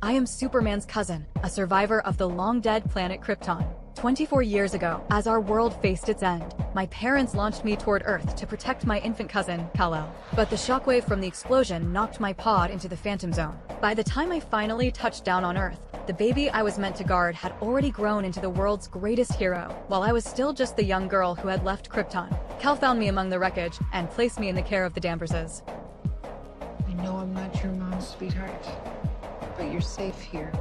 I am Superman's cousin, a survivor of the long-dead planet Krypton. 24 years ago, as our world faced its end, my parents launched me toward Earth to protect my infant cousin, Kal-El. But the shockwave from the explosion knocked my pod into the Phantom Zone. By the time I finally touched down on Earth, the baby I was meant to guard had already grown into the world's greatest hero, while I was still just the young girl who had left Krypton. Kal found me among the wreckage and placed me in the care of the Danverses. I know I'm not your mom's sweetheart, but you're safe here.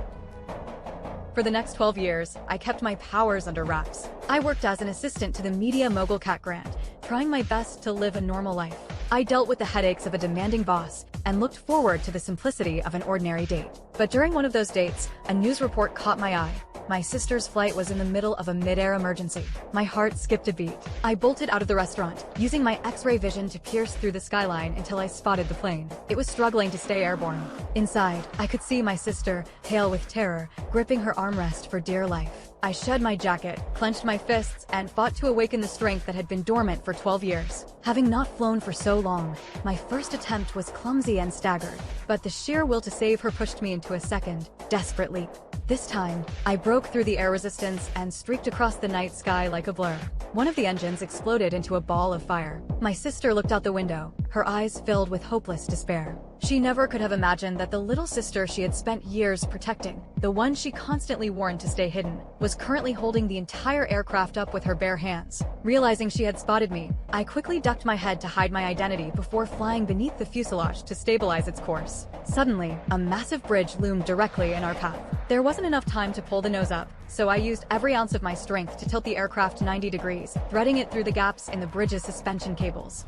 For the next 12 years, I kept my powers under wraps. I worked as an assistant to the media mogul Cat Grant, trying my best to live a normal life. I dealt with the headaches of a demanding boss and looked forward to the simplicity of an ordinary date. But during one of those dates, a news report caught my eye. My sister's flight was in the middle of a mid-air emergency. My heart skipped a beat. I bolted out of the restaurant, using my X-ray vision to pierce through the skyline until I spotted the plane. It was struggling to stay airborne. Inside, I could see my sister, pale with terror, gripping her armrest for dear life. I shed my jacket, clenched my fists, and fought to awaken the strength that had been dormant for 12 years. Having not flown for so long, my first attempt was clumsy and staggered, but the sheer will to save her pushed me into a second, desperate leap. This time, I broke through the air resistance and streaked across the night sky like a blur. One of the engines exploded into a ball of fire. My sister looked out the window, her eyes filled with hopeless despair. She never could have imagined that the little sister she had spent years protecting, the one she constantly warned to stay hidden, was currently holding the entire aircraft up with her bare hands. Realizing she had spotted me, I quickly ducked my head to hide my identity before flying beneath the fuselage to stabilize its course. Suddenly, a massive bridge loomed directly in our path. There wasn't enough time to pull the nose up, so I used every ounce of my strength to tilt the aircraft 90 degrees, threading it through the gaps in the bridge's suspension cables.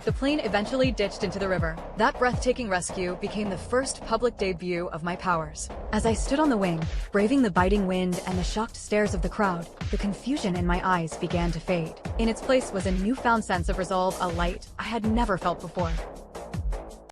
The plane eventually ditched into the river. That breathtaking rescue became the first public debut of my powers. As I stood on the wing, braving the biting wind and the shocked stares of the crowd, the confusion in my eyes began to fade. In its place was a newfound sense of resolve, a light I had never felt before.